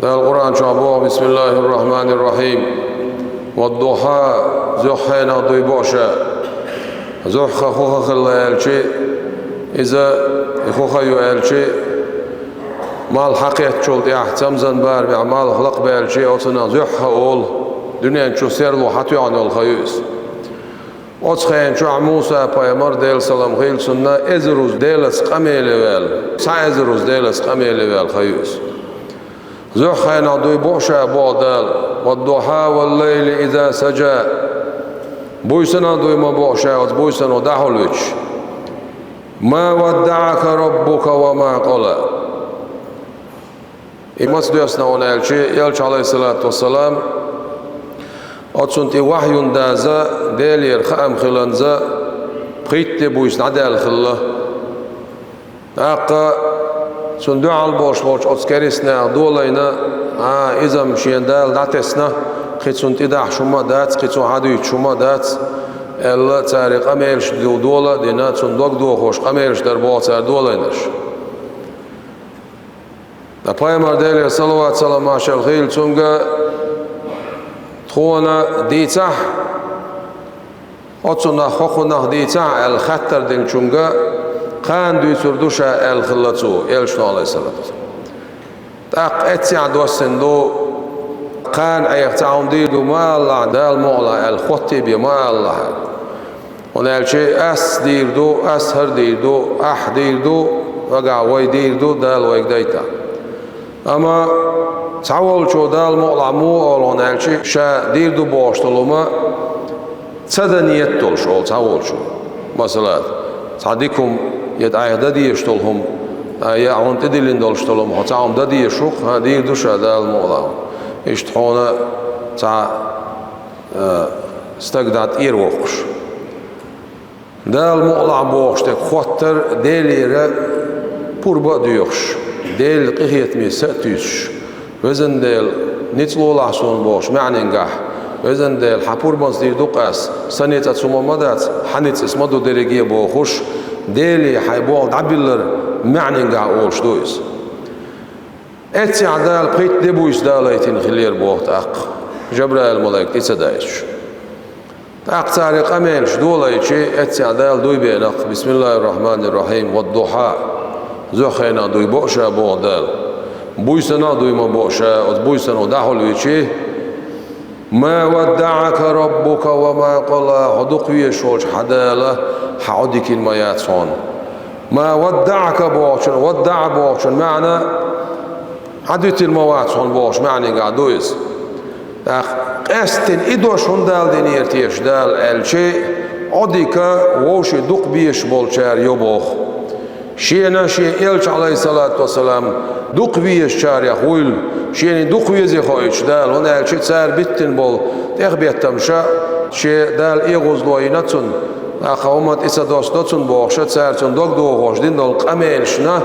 القرآن شعبه بسم الله الرحمن الرحيم والضحى زحينا ضيبوشا زحخ خوخ الله يلشي إذا خوخ يلشي مال حقيقة شولت يحتم زنبار بعمال خلق بالشي أوتنا زحخ أول دنيا شو سيرلو حتى يعني الخيوس أتخين شو موسى بايمر ديل سلام خيل سنة إزروز ديلس قميلي ويل سا إزروز ديلس قميلي ويل خيوس زحينا ضيبوشا بودال والضحى والليل إذا سجى بويسنا ضيما بوشا بويسنا دحولوش ما ودعك ربك وما قلى إمس ديسنا يلشي عليه الصلاة والسلام أتسنتي وحي دازا ديلير خام خلنزا قيت بويسنا دال خلا أقا سندوع البوش أتسكريسنا دولينا إذا مشين دال داتسنا قيت سنتي داح شما دات قيت سنحادو شما دات إلا تاري قميرش دولا دينا سندوق دوخوش قميرش در بواتر دولينش Paymar deli salavat salam ashal khil tunga tkhona ditah otsuna khokhuna ditah al khatar din tunga qan du surdusha al khillatu elshna alayhi salatu taq etsi adwasendo qan ayaqtaum didu ma Allah dal mu'la al khotti bi ma Allah ona elchi as dirdu ashar dirdu ah dirdu waga way dirdu dal waydaita أما تعول شو دال مقلعمو أولون هالشي شا ديردو بوشتلوما تسدنيتول شو تعول شو مثلا تعديكم يدعي ددي يشتلهم يا عون تدلين دولشتلهم هتعهم ددي يشوق ها ديردو شا دال مقلعمو يشتحونا تع استقدات إيروقش دال مقلعمو وشتك خوتر ديليرة بوربا ديوخش ديل قيت مي ساتيش وزن ديل نتلو لحسون بوش معني نجح وزن ديل حبور مصدر دقاس سنة سومامدات حنيت اسمدو درجية بوخش ديلي حيبوع دبلر معني نجح أولش دويس اتي عدال قيت دبويس داليتين خلير بوخت أق جبرائيل ملاك تسدايش أق تاريخ أمينش دوليتشي اتي عدال دوي بينق بسم الله الرحمن الرحيم والضحى زخينا دوي بوشا بودال بويسنا دوي ما بوشا بويسنا دحولويشي ما ودعك ربك وما قلى حدقي شوش حداله حعدك المياتون ما ودعك بوشن ودع بوشن معنى عدت المواتون بوش معنى قعدويز قاستن إدوش هندال دينيرتيش دال الشي عدك ووش دق بيش بولشار يبوخ شينا شي إلش عليه الصلاة والسلام دق بيش شار يخويل شيني دق بيزي خويش دال هنا الشي تسار بيتن بول تخبيت تمشى شي دال إيغوز لوينتون أخومت إسا دوستون بوخشة تسارتون دق دوخوش دين دول قميلشنا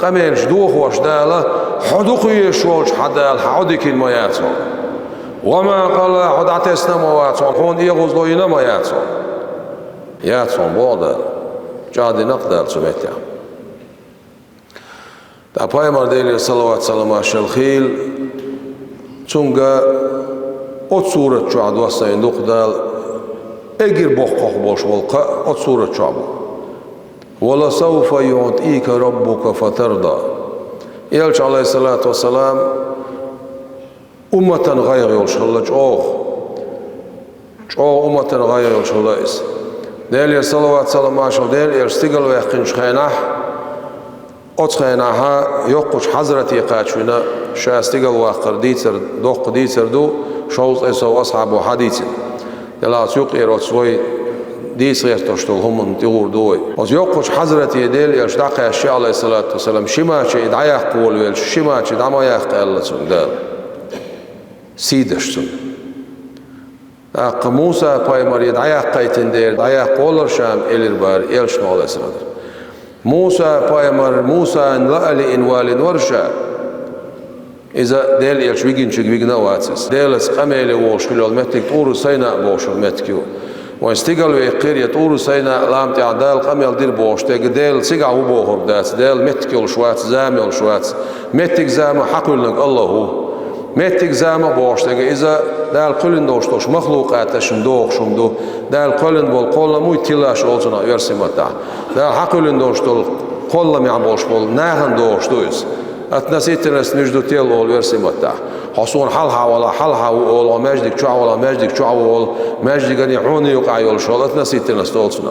قميلش دوخوش دال حدق يشوش حدال حدك المياتون وما قال حدعتسنا مواتون هون إيغوز لوينا مياتون ياتون بودال جادي نقدر سميتها Paymar deli salavat salam ashal khil tunga ot surat şu advasayın dokdal egir boqqoq bosh bolqa ot surat şu bu wala sawfa yu'tika rabbuka fatarda Elçi aleyhissalatu vesselam ummatan gayr yolşalla çoğ ummatan gayr yolşalla is deli salavat salam ashal deli erstigal ve yaqin şaynah أتخيناها يقش حضرتي قاتشونا شاستيقل واقر ديتر دوق ديتر دو شوز إسو أصحاب حديث يلا سوق إيروتسوي ديس غير تشتغل هم تغور دوي وز يقش حضرتي ديل يشتاق الشيء عليه الصلاة والسلام شما شيء دعيا قول ويل شما شيء دعما يحق الله دال سيدشتن موسى بايمر يدعيا قيتن دير دعيا قولر شام إلير بار إلشما عليه الصلاة موسى بايمر موسى ان لألي ان والن ورشا إذا ديل يلش ويجين شق ويجنا واتس ديلس قميل ووش كل المتك طور سينا بوش المتكيو واستقل ويقير طور سينا لام تعدال قميل دير بوش تيج ديل سيجا وبوهر داس ديل متكيل شوات زامل شوات متك زام حقول لك الله هو mettik zama boştagi iza dal qulin doştoş mahluqata şumdu dal qulin bol qolla muy tilaş olsuna versimata dal haqulin doştol qolla mi boş bol nahan doştoyuz atnasitnes nujdu tel ol versimata hasun hal hawa ol majdik chuawol majdigani huni yuqa yol şol atnasitnes olsuna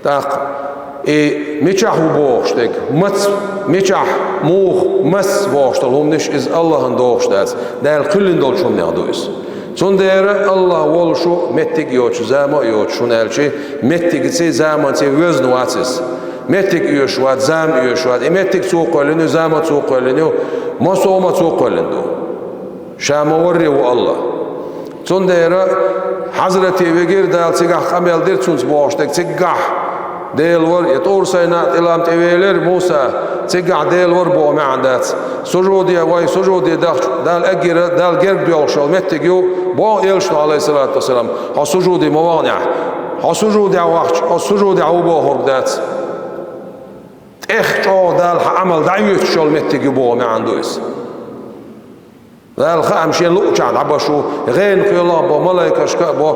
tak miçah boştek miçah muh mas boştal humniş iz Allah'ın doğuştas dal qulin dolşum yağduyuz sondere Allah oluşu mettik yoç zama yoç şunelçi mettik ise zaman se öznu atsiz mettik yoşvat zam yoşvat mettik soqolunu zama soqolunu masoma soqolunu şama warri o Allah sondere Hazreti Vegir dal sigah kamel dirtsuns boştek sigah ديل ور يطور سينات إلام تبيلر موسى تجع ديل ور بو معندات سجودي واي سجودي دال أجر دال جرب يوشل متجو بو يلشنا عليه الصلاة والسلام ها سجودي موانع ها سجودي وقت ها سجودي عوبو هربدات إخشوا دال عمل دعيت شل متجو بو معندوس دال خام شيء لوجع عبشو غين في الله بو ملائكة شكا بو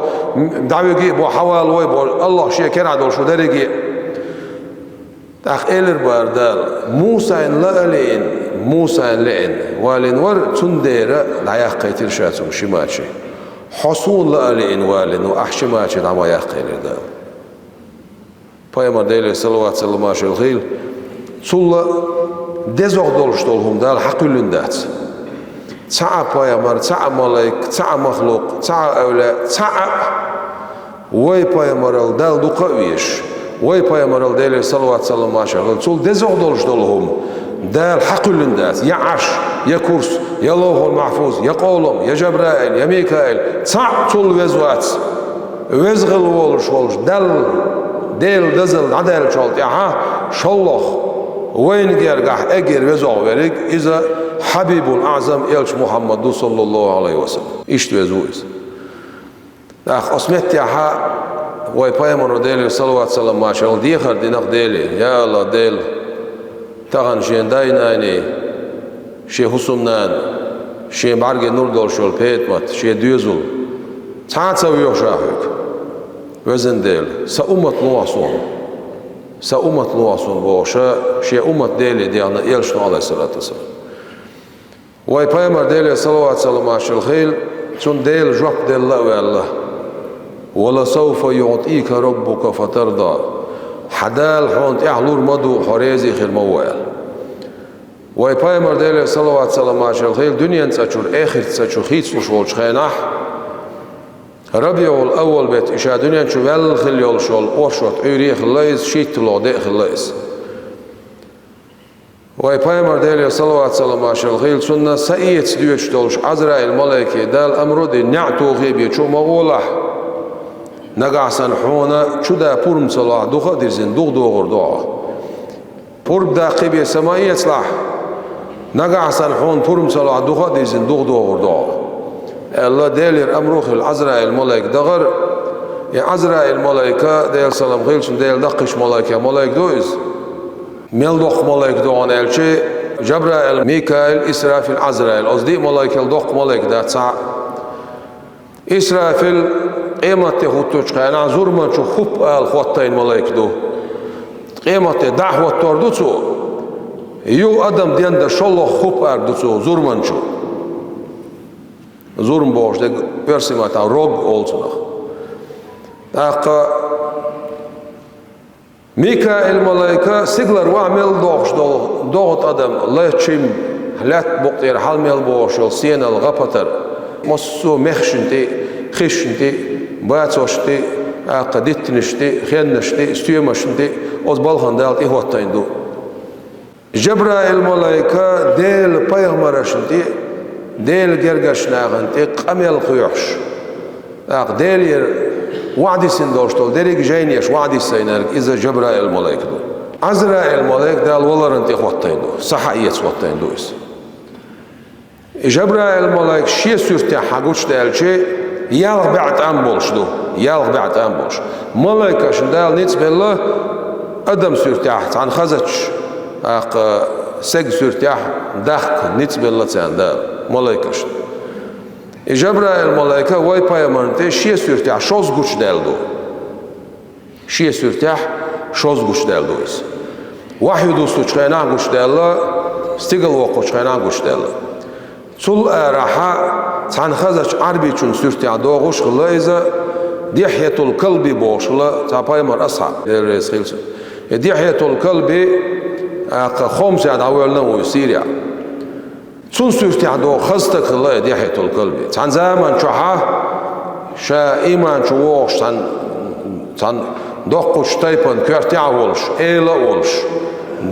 دعوي بو حوال وي بو الله شيء كرع دول شو درجي تاخ إلر باردال موسى لئن والين ور تندير دعيق قيتر شاتم شماتشي حصول لئن والين وأحشماتشي دعما يقيلر دال Peygamber deyli sallallahu aleyhi ve sellem sulla dezog doluştolhum dal haqülündat Ta'a Peygamber, ta'a malaik, ta'a mahluk, ta'a evle, ta'a Vay Peygamber al dal duqavish Vay Peygamber al deyli sallallahu aleyhi ve sellem sul dezog doluştolhum dal haqülündat ya arş, ya kurs, ya lavhul mahfuz, ya qawlum, ya Cebrail, ya Mikail ta'a sul vezvat vezgil oluş dal del dazil adal çolt ya ha şallah وين جرجح أجر وزع ورق إذا حبيب الأعظم إلش محمد صلى الله عليه وسلم إيش توزويز أخ أسمت يا ها ويبايمر ديل صلى الله عليه وسلم ما شاء الله ديخر دينق ديلي يا الله ديل تغن شين دايناني شي حسمنان شي بعرق نور دول شول بيتمت شي ديوزل تعاتسوي شاهك وزن ديل سأمت نواصون سأمت نواصون بوشا شي أمت ديلي ديانا يلشنو عليه الصلاة والسلام ويبايمر ديلي صلى الله عليه وسلم عشر الخيل تون ديل جواب ديل الله والله ولسوف يعطيك ربك فترضى حدال حونت احلور مدو حريزي خير موال ويبايمر ديلي صلى الله عليه وسلم عشر الخيل دنيا تسجر آخر تسجر خيط وشولش خيناح ربيع الأول بيت إشاء دنيا شوال خليول شول أوشوت أوريخ الليز شيت لو ديخ الليز ويبايمر ديلي صلى الله عليه وسلم عشر الخيل سنة سئيت ديوش دولش عزرائيل ملايكي دال أمرو دي نعتو غيبي شو مغوله نقعسن حونا شو دا بورم صلاح دوخا ديرزين دوغ دوغر دوغا بورب دا قيبي سمائية صلاح نقعسن حون بورم صلاح دوخا ديرزين دوغ دوغر دوغا الله ديلير أمروخ العزرائيل ملايك دغر يا عزرائيل ملايكة ديل سلام غيلشن ديل دقش ملايكة ملايك دويز ملدوخ ملايك دوغان الشي جبرائيل ميكائيل إسرافيل عزرائيل أصدي ملايك الدوخ ملايك دا تسع إسرافيل قيمته هوتوش قانا زورمان شو خوب الخواتين ملايك دو قيمته دعوة توردوتو يو أدم ديان دا شالله خوب أردوتو زورمان شو زورم باش ده برسيما تا روج أولتنا أقا ميكائيل ملايكة سيغلر وعمل دوغش دوغت أدم لا تشيم لا بقتير حالميل باش سينا الغبتر مصو مخشنتي خشنتي باتوشتي أقا ديتنشتي خينشتي استيومشنتي أزبالخان دالتي هوتين دو جبرائيل ملايكة ديل بايغمرشنتي ديل جرجش ناغنتي قميل قيوش أق ديل وعدي سندوشتول ديريك جاينيش وعدي سينارك إذا جبرائيل ملايك دو عزرائيل ملايك دال ولرنتي خوتين دو صحائية خوتين دويس جبرائيل ملايك شي سورتي حقوش دال شي يالغ بعد أمبولش دو يالغ بعد أمبولش ملايكة شندال نيتس بالله أدم سورتيح عن خزتش أق سج سورتيح دخك نيتس بالله تاندال malaika. Cebrail malaika vay payamante şiye sürtah şoz güç deldu. Şiye sürtah şoz güç deldu. Vahyu dostu çıkayna güç deldu. Stigl voqu çıkayna güç deldu. Sul araha tanxazaç arbi için sürtah doğuş kılayza dihyetul kalbi boşla tapayamar ashab. Reis khilsu. Dihyetul kalbi خمسة عدوالنا وسيريا تون سورتي عدو خستك الله ديحة القلب تان زمان شوحا شا إيمان شووش تان دوقش تايبان كورتيع ولش إيلا ولش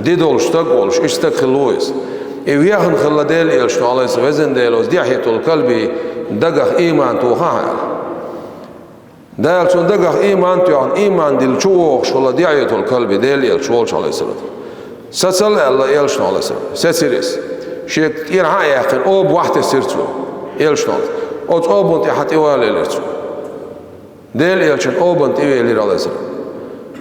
ديدولش تاق ولش إشتاق خلويس إيوياخن خلا ديل إلش نعليس وزن ديلوز ديحة القلب دقخ إيمان توخا ديل تون دقخ إيمان توخان إيمان ديل شووش خلا ديحة القلب ديل إلش ولش عليه السلام سأل الله إلش نعليس سأسيريس شيء يرعى يقين أو بواحد سيرتو إلش نعليس أو بنت حتى إوالي لرتو ديل إلشن أو بنت إوالي عليه السلام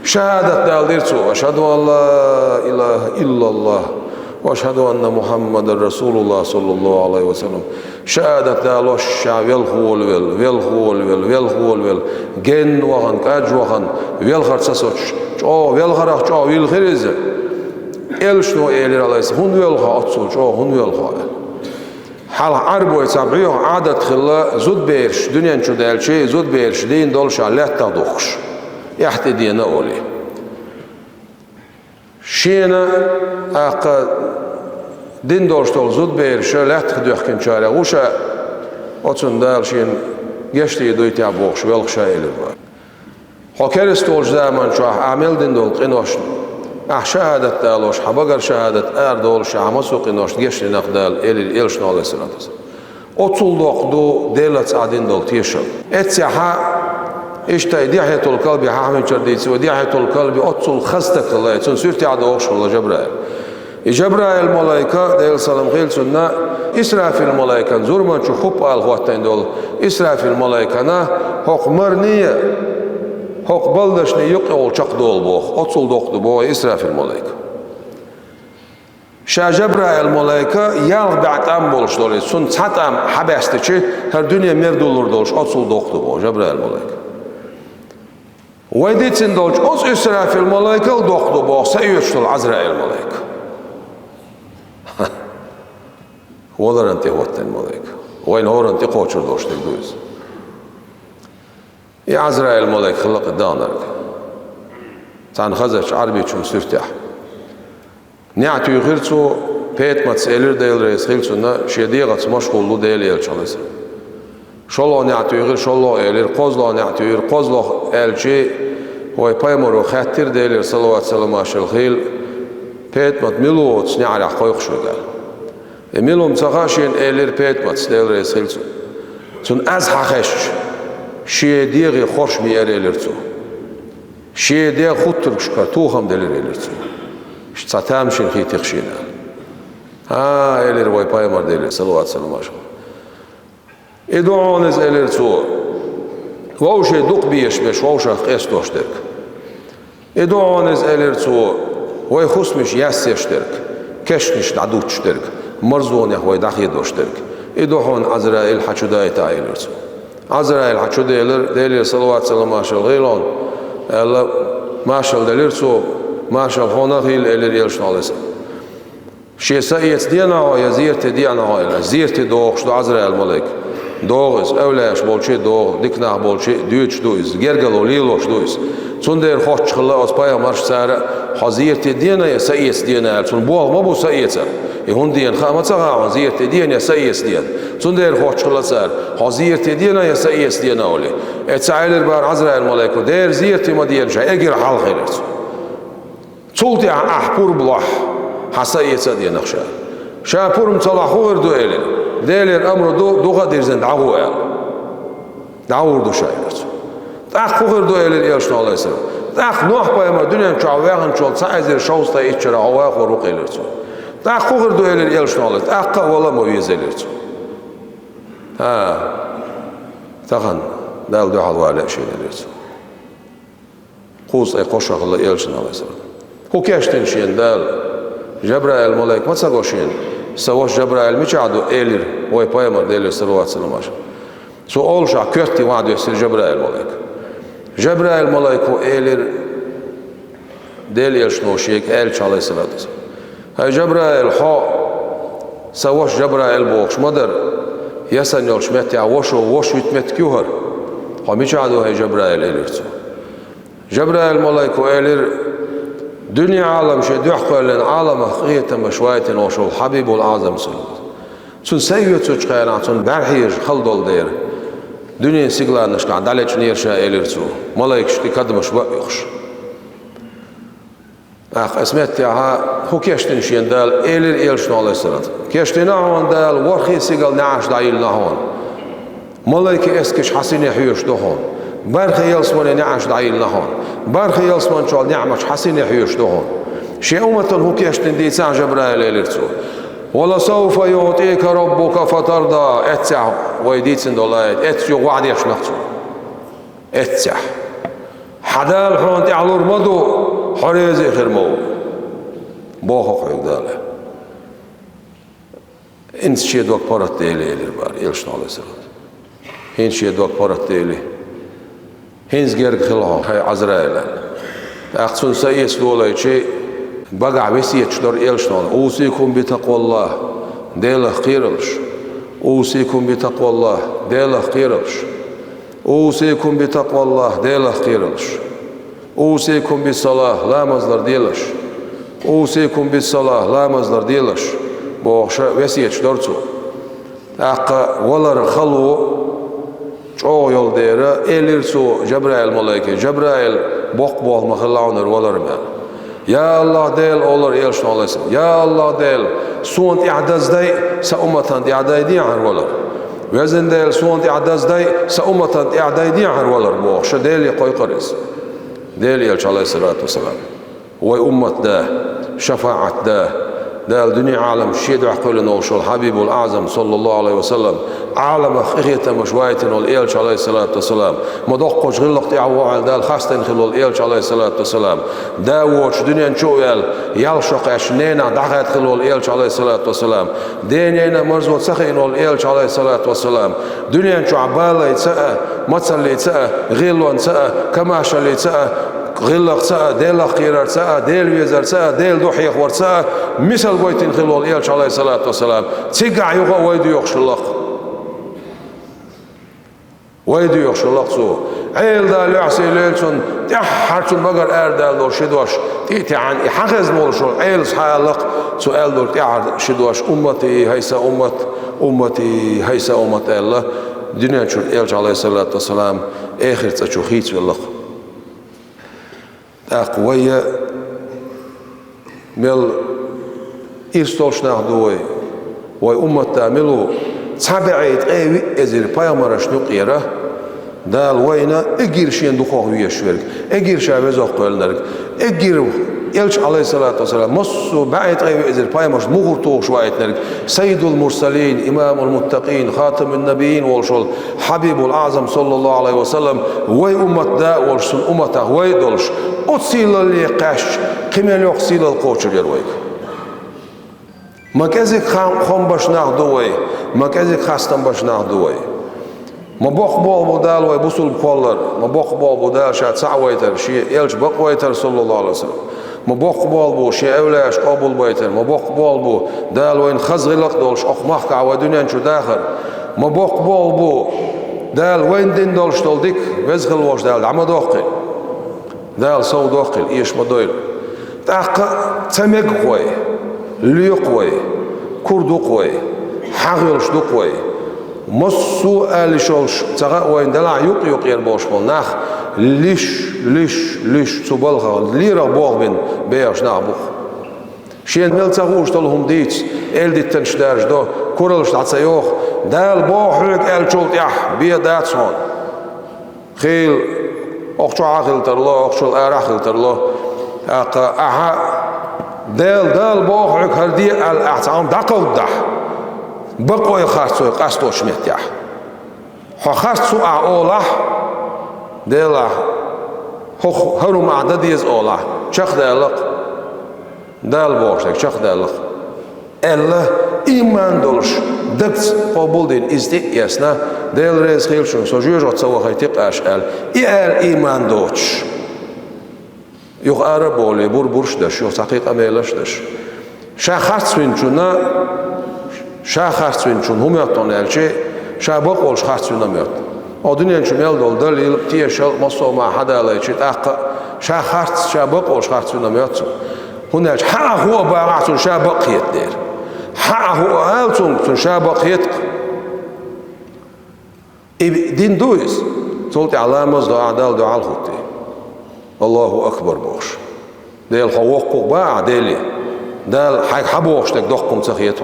شهادة دال ديرتو أشهد أن لا إله إلا الله وأشهد أن محمد رسول الله صلى الله عليه وسلم شهادة دال وشا ويلخول ويل جن وغن كاج وغن ويلخر سسوش أو ويلخرخ أو ويلخريز إلش نو إيلير عليه السلام هون ويلخا أتصوش أو هون ويلخا حال عربو يتابعيه عادة خلا زود بيرش دنيا نشو دالشي زود بيرش دين دولش على تدوخش يحتي دينا أولي شينا أقا دين دولش دول زود بيرش لا تخدوخ كن شارع وشا أتصن دالشين جشتي دويتي عبوخش ويلخشا إيلير حكرس دولش زمان شو عمل دين دول قنوشن شهادة دالوش حبقر شهادة دولش عمسو قنوش جشتي نقدال إلش نالي سناتس أتصل دوقدو ديلت عدين دول تيشل اتسيحا اشتاي ديحية القلب حامل جرديتي وديحية القلب أتصل خستك الله يتسن سيرتي عدوش الله جبرائيل جبرائيل الملايكة ديل سلام خيل سنة إسرافيل الملايكة زورمان شو خب الغواتين دول إسرافيل الملايكة حق مرنية حق بلدشني يقول شق دول بوخ أتصل دوقدو بوه إسرافيل الملايكة شا جبرائيل الملايكة يالغ بعتام بولش دولي سن تاتام حبستي هر دنيا مردولور دولش أتصل دوقدو بوه جبرائيل الملايكة ويديتين دولش أص إسرافيل الملايكة دوقدو بوه سيوشتل عزرائيل الملايكة ولر أنتي هوتين الملايكة وين هور أنتي قوشر دولش تقدوز يا عزرائيل الملايكة خلق الدانرك تان خزش عربي تشون سرتاح نعتو يغيرتو بيت ما تسألير ديل رئيس خيلتونا شيديغة مشغولو ديل يلش على سر شالله نعتو يغير شالله إلير قوزله نعتو يغير قوزله إلشي هو يبايمرو خاتر ديل صلوات سلام عشر الخيل بيت ما تميلو تسنع قويق شو قال ميلو متغاشين إلير بيت ما تسألير رئيس خيلتو تون أز حخش شيديغي خوش ميار إليرتو شيديغ خطر شكر توهم ديلير إليرتو شتاتام شين خي تخشينا إلير واي بايمر ديلير صلوات سلام عشر إدعونز إلير تو ووشي دوق بيش بيش ووشا قيس دوشترك إدعونز إلير تو واي خسمش ياسيشترك كشنش دعدوشترك مرزون يحوي داخي دوشترك إدعون عزرائيل حشو دايتا إلير تو عزرائيل حشو ديلير صلوات سلام عشر غيلون الله ماشال ديلير تو ماشال هونا غيل إلير يلشن عليه شيء سيئت دينا يا زيرت دينا هاي زيرت دوغش دو عزرائيل ملك دوغز أولاش بولشي دوغ ديكنا بولشي ديوش دويز جرجلو ليلوش دويز تندير خوش خلا أسبايا مارش سارة حزيرت دينا يا سيئت دينا تون بوغ ما بو سيئت يهون دين خامة سغاون زيرت دينا يا سيئت دين تندير خوش خلا سار حزيرت دينا يا سيئت دينا أولي اتسعيلر بار عزرائيل ملك دير زيرت ما دين شيء أجر حال خيرت تولتي أحبور بلاح حسيت دي نخشى شابور مصلحو وردو إلين ديلر أمر دو غادر زند عهوه دعور دو شايرت تأخ وردو إلين يلشنا الله يسلم تأخ نوح بايما دنيا نشعوهن شول سعيزر شوستا إتشرا عواه وروق إليرتو تأخ وردو إلين يلشنا الله تأخ ولا مويز إليرتو تأخن دال دو حلوالي شيء إليرتو قوس أي قشق الله يلشنا الله يسلم هو كاشتن شين دال جبرائيل الملاك ما تساقوشين savaş Cebrail mi çağdı elir oy payamar delir sallallahu aleyhi ve sellem. So olşa kötti vaad etsin Cebrail malayk. Cebrail malayku elir delir şunu şeyk el çalaysalar. Hay Cebrail ha savaş Cebrail boğuşmadır. Yasan yolşmet ya voş bitmet kühür. Ha mi çağdı hay Cebrail elir. Cebrail malayku elir dünya alam şey dühkalen alama hıyeten meşvayetin oşul Habibul Azam sallallahu. Sun seyyut suç kaynatın berhir khaldol der. Dünya siglanış ka daleç nirşa elir su. Malayk şki kadmış yox. Esmet ya ha hukeştin şin dal elir elşn alaysalat. Keştin awan dal warxi sigal naaş dayil nahon. Malayk eskiş hasine hüyüş dohon. برخي يلسمون نعش دعيل نهون برخي يلسمون شو نعمش حسين يحيوش دهون شيء أمة هو كيشتن دي سان جبرائيل إليرتسو ولا سوف يعطيك ربك فترضى اتسع ويديتسن دولايت اتسيو وعد يشنقتو اتسع حدال حون تعلور مدو حريزي خرمو بوخو قيق داله انت شيء دوك بارت ديلي إلير بار يلشن عليه السلام هين شيء دوك بارت ديلي هنز جرق خلاه هاي عزرائيل أقصون سيس دولا شيء بقع بسيت شدر إلشنال أوصيكم بتقوى الله ديله قيرلش أوصيكم بتقوى الله ديله قيرلش أوصيكم بتقوى الله ديله قيرلش أوصيكم بالصلاة لا مصدر ديلش أوصيكم بالصلاة لا مصدر ديلش بوخش بسيت شدرتو أقا ولر خلو çoğu yol dere elirsu Cebrail malayke Cebrail bok mahallauner olarman ya Allah del olur elşn olasın ya Allah del sunt i'dazday sa ummatan i'daydi har olar vezin del sunt i'dazday sa ummatan i'daydi har olar bu şu del qoy qaris del elç alayhissalatu vesselam ve ummat da şefaat da دال دنيا عالم شيد عقلنا وشل حبيب الأعظم صلى الله عليه وسلم عالم أخية مشوايتنا والإيلش عليه الصلاة والسلام مدقش غلق تعوال دال خاستين خلو الإيلش عليه الصلاة والسلام داوش دنيا نشويل يلشق عشنينا دعات خلو الإيلش عليه الصلاة والسلام دينينا مرزوت سخين والإيلش عليه الصلاة والسلام دنيا نشو عبالة يتسأ متصل يتسأ غلوان يتسأ كماشا يتسأ غلق ساعة ديل قيرار ساعة ديل ويزر ساعة ديل دوحيق ور ساعة مثل بيتين خلول إيلش عليه الصلاة والسلام تيقع يوغا ويدو يخشلق ويدو يخشلق سو عيل دال يعسي ليلسون تحرسون بقر اردال دور شدوش تيتي عن حقز مولشون عيل صحالق سؤال دور تحر شدوش أمتي هيسا أمتي هيسا أمت الله دنيا شو إيلش عليه الصلاة والسلام آخر تشو خيت والله أقوية مل إرستولش نهدوي وأمة تعملوا تبعيت أي إزير بايمارش نقيرة دال وينا إجير شين دخوه ويشورك إجير شابز أقبلنارك إجير إلش عليه الصلاة والسلام مصو بعيت أي إزير بايمارش مغرطو شويتنارك سيد المرسلين إمام المتقين خاتم النبيين والشل حبيب الأعظم صلى الله عليه وسلم وي أمة دا والشل أمته وي دولش أتصيل اللي قاش كمال يقصيل القوشر يرويك ما كذلك خم باش ناخدوي ما كذلك خاستم باش ناخدوي ما بوق بول بدال وي بوصل بولر ما بوق بول بدال شات سعويتر شي إلش بقويتر صلى الله عليه وسلم ما بوق بول بو شي أولاش قبول بيتر ما بوق بول بو دال وين خزغلق دولش أخمخ كعوى دنيا شو داخل ما بوق بول بو دال وين دين دولش دولديك وزغل واش دال عما دوقي دال صو دوقل إيش مدويل تاق تمك قوي ليو قوي كردو قوي حاغلش دو قوي مصو آلشولش تغا وين دلع يق يربوش بول ناخ ليش تبالغا ليرا بوغ بين بياش نابوخ شين ميل تغوش تلهم ديت دي تنشدارج دو كورلش تعطيوخ دال بوحوك آلشولت يح بيا داتسون خيل أخشوا عاقل ترلو أخشوا الأراخل ترلو أها دال بوخك هردي الأحسام دقل دح بقوا يخاصو قصدو شمت يح خاصو أوله دلا هرم عدديز أوله شخ دالق دال بوشك شخ دالق Elle iman doluş dıkt qabul din istiyasna del rez khilshun so jujot sawaqaytiq ashal iman doç yok ara boli burshdash yok haqiqa meylashdash shahartsvinchuna shahartsvinchun humyaton elchi shabaq ol shahartsvinamyot odunyan chumel dol dalil tiyashal masoma hadalaychi taqqa shaharts shabaq ol shahartsvinamyot hunach ha huwa ba'atun shabaq yetdir ha huwa altun shabaq yetq din duis solti alamaz da adal da alhuti Allahu akbar boş del hawq ba deli dal haboshtek doqum tsakhiyat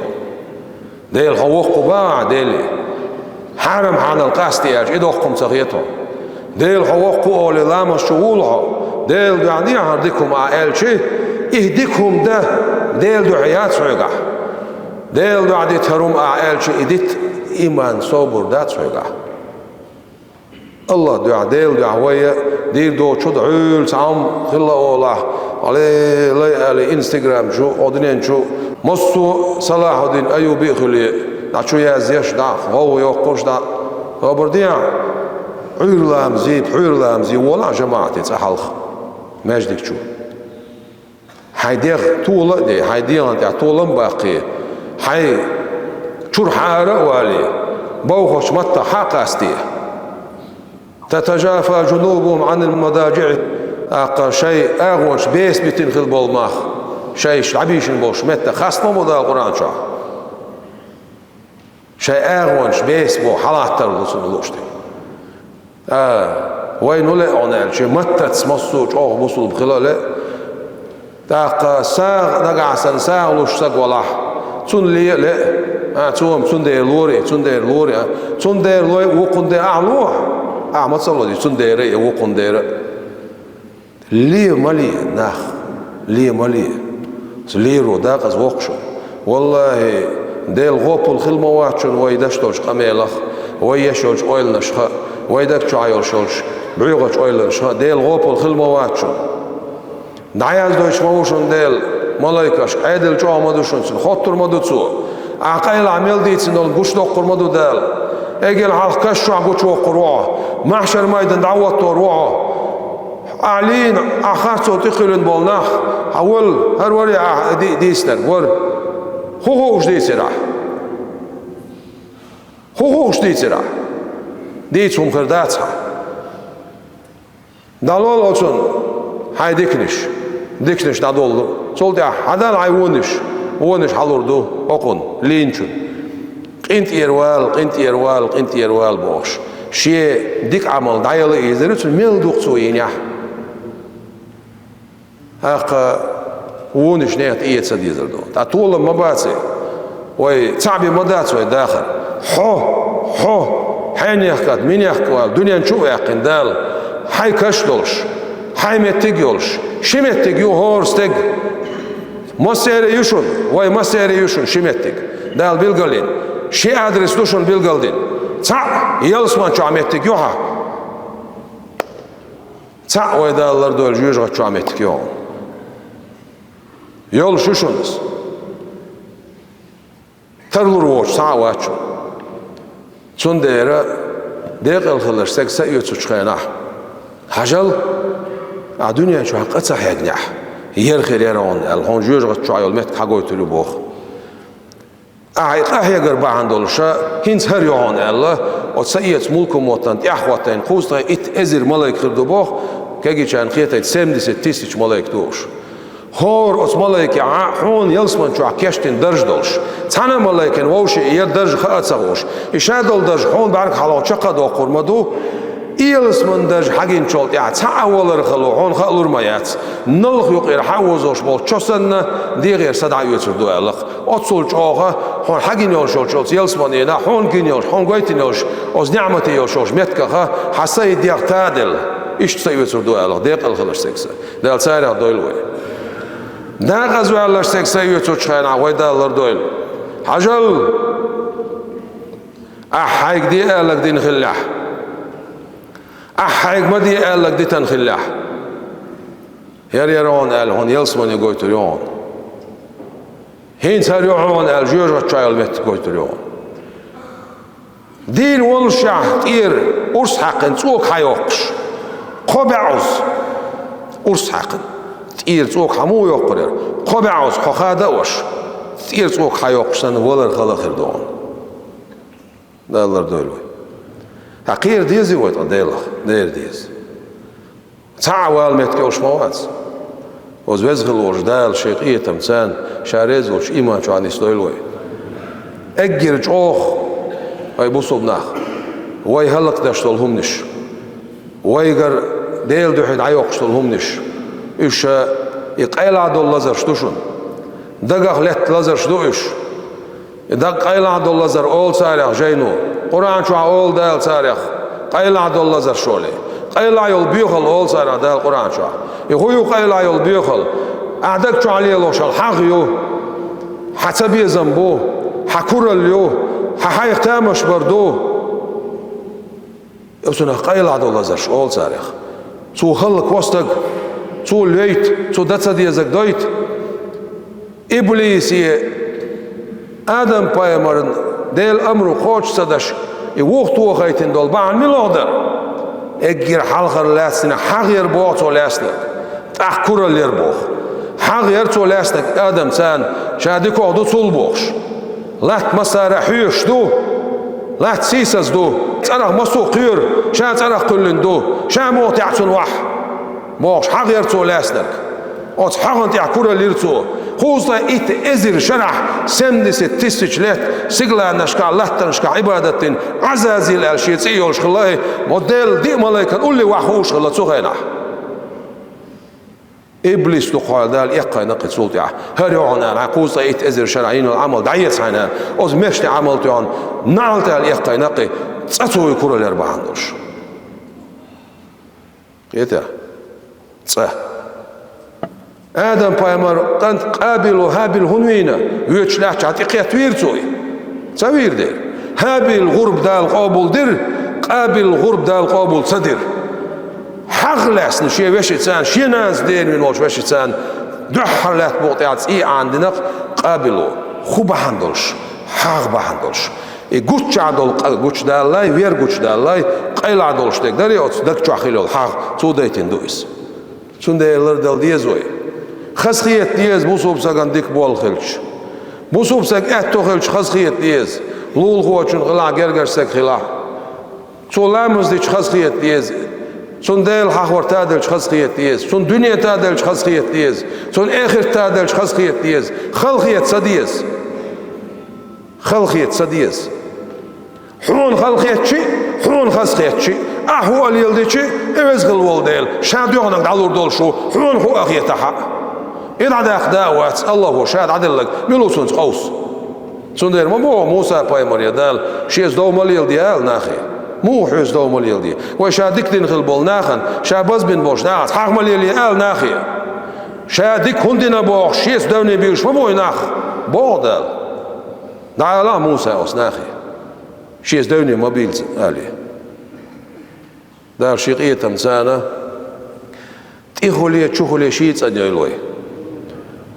del hawq ba deli haram hanal qastiyaj idoqum tsakhiyat del hawq ol lama shughulha del yani hardikum elchi ihdikum da del du'ayat suga del du'adi tarum elchi idit iman sobur dat suga Allah dua del dua dir do çudul sam khilla ola ale Instagram şu odinen şu Mosu Salahuddin Ayubi khili naçu yazyaş da o yok koş da haberdiya uyurlamzi wala jamaat etsahal majdik şu haydir tuğla de haydiyan da tuğlan baqi hay çurhara wali bawxoş matta haqasti تتجافى جنوبهم عن المضاجع أقل شيء أغوش بيس بتنخل بالماخ شيء شعبيشن بوش متى خاصة موضوع القرآن شا شيء أغوش بيس بو حالات تردسون الوشتي وين ولا عنال شيء متى تسمسوج أو بوصل بخلاله تاق ساغ نقعسن ساغ لوش ساق ولاح تون لي لا تون دير لوري وقن دير أعلوه ما تصلوا دي تنديرة يوقون ديرة ليه مالي ناخ ليه مالي ليه رودا قز وقشو والله ديل غوب الخلمة واتشون ويداش توش قميلخ ويشوش اويل نشخا ويداك شعيل شوش بعيغش اويل نشخا ديل غوب الخلمة واتشون دعياز دوش موشون ديل ملايكاش عيدل جو مدوشون خطر مدوتسو عقايل عميل ديتسن دول قوش دوقر مدو ديل اجل حلقاش شو عقوش وقروعه محشر مايدن دعوة روعه أعلين آخر صوتي خلون بولناخ أول هروري ديستر ور هو وش ديسرا هو وش ديسرا ديتهم خرداتها دالول olsun hay dikniş dadoldu sol da hadal ayvoniş halurdu okun linçun qint yerwal boş شيء ديك عمل دايلا يزرت ميل دوقسو ينيا هاق ونش نيت ايت سديزر دو تطول مباتي وي تعبي مدات وي داخل حو حين يحكت مين يحكوا الدنيا نشوف يقين دال حي كشدولش حي متجولش شمتجيو هورستج مسير يشون شمتج دال بيلغالين شي ادرس دوشون بيلغالدين تا يلسمان جامعتك يوها تا ويدالlar dol jujga جامعتك يوم yol şuşunuz tarlur voç savaçu sondera deqal khalar seksa yuçuçqana hajal a dünya şu haqqata haygnah yer khiriron al hon jujga çayol met qagoytulu box أحيا قربا عندولشا هنس هر يوهان الله وتسيت ملكم وطن إخواتين خوستا إزر ملاك خردوبوخ كاجي كان خيتا تسمدس تيسيش ملاك دوش هور أس ملاك حون يلسمن شو عكشتين درج دولش تانا ملاك ووش ير درج خاط سغوش إشادول درج حون بعرك حلو شقا دو قرمدو يلسمن درج حقين شولت تعاولر خلو حون خلور مايات نلخ يقير حوزوش بول شوسن دي غير صدع يوتر دو ألخ أتصل جاها حون حقين يوشوش يلسمن ينا حون جينيوش حون قويتينيوش أز نعمتي يوشوش متكها حسي ديق تادل إيش تسيوتر دو ألخ ديق الخلش سكسة ديال سايرة دويلوي دا غزو ألخ سكسة يوتر شخينا ويدالر دويل حجل أحيق دي ألخ دين خلاح أحيق ما دي ألخ دي تنخلاح يرون أل هون يلسمن يقويتر يون Hin sarıyorsun el jörg çayal met götürüyor. Din ol şaht ir urs haqqın çok hayokş. Qobauz urs haqqın. Ir çok hamu yoqlar. Qobauz xoxada oş. Ir çok hayokşdan volar xalaqır doğan. Dağlar döyle. Haqir dizi voyt adela. Der diz. Ta'wal met koşmavats. Oz vezgil ojdal şeyqiyetem sen şarez oş iman çan istoyloy. Eggir çox ay bu sobnaq. Way halq daştolhum niş. Waygar del duhid ayoqştolhum niş. Üşe iqayla dollazar ştuşun. Dagaq let lazar ştuş. Dag qayla dollazar ol sarih jaynu. Quran şu ol dal sarih. Qayla dollazar şole. Qayla yol büyxal ol sarih dal Quran şu. Huyu qayla yol büyxal. Adak şu aliye loşal haq yo. Hasabi zambu. Hakural yo. Hayxtamaş bardo. Yosuna qayla dollazar ol sarih. Su xalq vostag. Su leyt. Su datsa diyezak doyt. İblisi Adam paymarın del amru qoçsa daş وقت وقتين دول بعن ملودر اجر حلقر لاسنا حغير بوت ولاسنا تحكر اليربوخ حغير تو لاسنا ادم سان شادك وقدو صلبوخش لات مسار حيش دو لات سيسس دو ترى مسو قير شان ترى كلن دو شان موت يعصن وح موش حغير تو لاسنا ات حغن تحكر اليرتو خوزا ات ازر شرح سمدس تسجلت سيغلا نشكا لاتنشكا عبادتين عزازيل الشيتي يوش الله موديل دي ملائكه قول لي وحوش الله تسوغينا ابليس تقال دال يقا نقي صوتي هريون انا خوزا ات ازر شرعين العمل دعيت حنا اوز مشتي عملتون نالت يقا نقي تسو يكور الاربعاندوش يتا صح Adam paymar qant qabilu habil hunwina yöçlach atiqiyat virtsoy savirdir habil gurb dal qabul dir qabil gurb dal qabul sadir haqlasni şey veşitsan şenaz dermin olş veşitsan duhhalat buqtiat i andinaq qabilu khubahandolsh haq bahandolsh guchadol guchdallay ver guchdallay qayladolsh degdar yots dak chahilol haq sudaytin duis sundeler dal diezoy خسخيت ديز بوصوب ساقن ديك بول خلش بوصوب ساق اتو خلش خسخيت ديز لول خوچن غلا گرگر ساق خلا سولامز ديش خسخيت ديز سون ديل حخور تادل خسخيت ديز سون دنيا تادل خسخيت ديز سون اخر تادل خسخيت ديز خلخيت سديز خلخيت سديز حون خلخيت شي حون خسخيت شي احوال يلدي شي اوز غلول ديل شاديونك دالور دول شو حون خو اخيتها إذا عداك دعوات الله هو شاهد عدلك ملوسون قوس سندر ما موسى بايمر يدال شيز دو مليل ديال ناخي مو حيز دو مليل دي وشادك دين خلبول ناخن شابز بن بوش ناخ حق مليل يال ناخي شادك هندنا بوخ شيز دوني بيوش ما بوي ناخ بودال دعا موسى أوس ناخي شيز دوني موبيل آلي دار شيقية تمسانة تيخولي تشوخولي شيت أن يلوي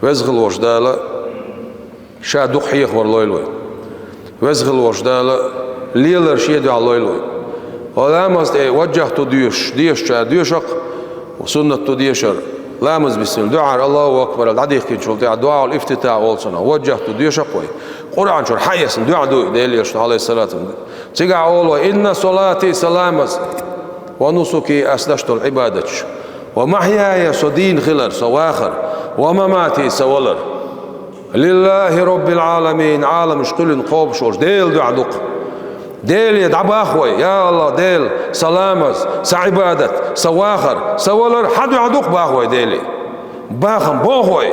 وزغل وجدالة شادوق حيخ ورلويلوي وزغل وجدالة ليلر شيدو علويلوي ولامز وجهت ديش شاد ديشق وسنة ديشر لامز بسم دعاء الله أكبر العديق كنشول دعاء الافتتاح والصنع وجهت ديشق وي قرآن شر حيس دعاء دو ديلي عليه الصلاة تيجا أولو إن صلاتي سلامز ونسكي أسلشت العبادة ومحياي صدين خلر سواخر ومماتي سولر لله رب العالمين عالم شقل قوب شوش ديل دعدق ديل يدعب أخوي يا الله ديل سلامز سعبادة سواخر سولر حد يعدق باخوي ديلي باخم باخوي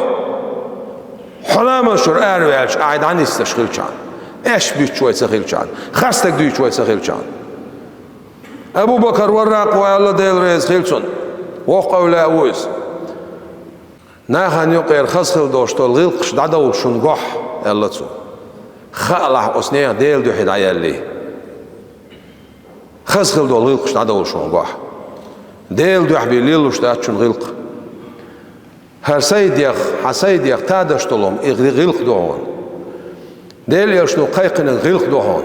حلام شر أرويش قاعد عني استشغل شان إيش بيت شوي سخيل شان خاستك دوي شوي سخيل شان أبو بكر وراق والله ديل ريز خيلسون وقعوا لا أوز ناخن يقير خسخل دوشتول غلقش دعدو شنقح يلا تسو خالح أسنية ديل دو حد عيالي خسخل دول غلقش دعدو شنقح ديل دو حبي ليلوش دعد شن غلق her saydiq hasaydiq tadashtolum igrilq dohon del yashnu qayqinin gilq dohon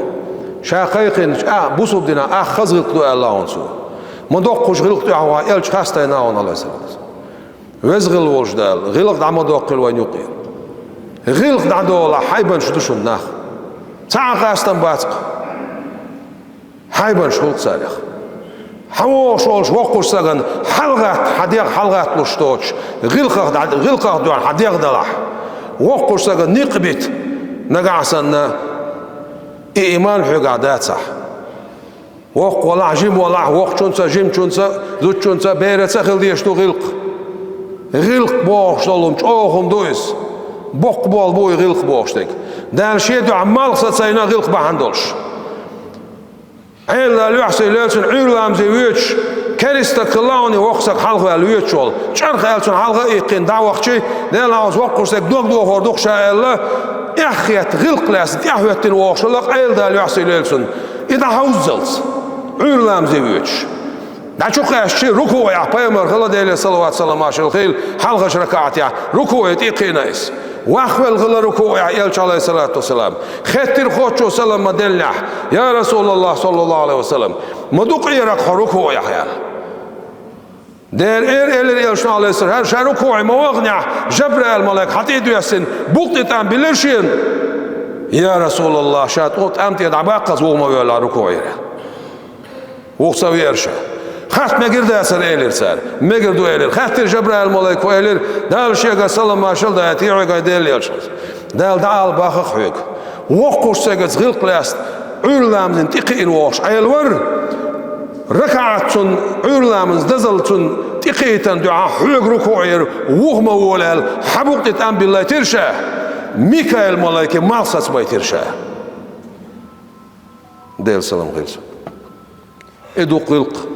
sha qayqin bu subdina khazgilq do Allah'ın su modoq quşgilq do hava el chastayna on alaysalam vezgil vojdal gilq da modoq qilwa yuqi gilq da dola hayban shudishun nach taqastan batq hayban shult salih hawo shosh waqursagan halgat hadiq halgat lushtoch gilqa do hadiq dalah waqursagan niqbit nagasanna iman hugadat sah waq wala jim wala waqchunsa jimchunsa zutchunsa beretsa khildiyashtu gilq boşdolum çoğum doyuz bok bol boy gilq boştek dal şeydu amal satsayna gilq bahandolş Ella lühseylesin ulam zevüç kerista kılağını vaqsak halqa lüyüç ol çarx elsin halqa iqin davaqçı nelaz waqursak dog horduk şaella احيت غلق لاس احوتن واشلق ايلدا لوحسيلسن اذا حوزلز علام زيوش دا شو قاشي ركوع يا پیغمبر خدا ديله صلوات سلام علیه خيل حلقه ركعات يا ركوع يقيناس واخول غلا ركوع يا عليه الصلاه والسلام خطر خوچو سلام مدلح يا رسول الله صلى الله عليه وسلم مدوق يرق ركوع يا خيال Der elşan aleyhisselam her şey ruku'u muvagna Cebrail melek hati diyorsun bultitan bilirsin ya Resulullah şat ot amti dabaqaz olma böyle ruku'u Oqsa verşe Xat megir deser elirser megir do elir xatir Cebrail melek o elir dal şeyga salam maşal da ati'u gaydel yaşar dal dal baxıq hük Oqursaga zilqlas ulamın tiqin oş ayelvar ركعتون علامز دزلتون تقيتن دعاء حلق ركوعير وهم ولال حبقت أم بالله ترشا ميكائيل ملايكة مالسات باي ترشا ديل سلام غيرس ادو قلق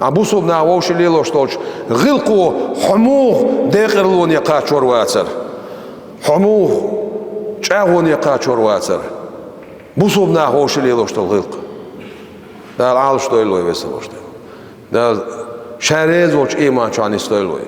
أبو صبنا ووش اللي لوشتوش غلقو حموغ ديقرلون يقاتشور واتر حموغ شاهون يقاتشور واتر بو صبنا ووش اللي لوشتو غلق Dal alış doyloy veseloştu. Dal şerez oç iman çan istoyloy.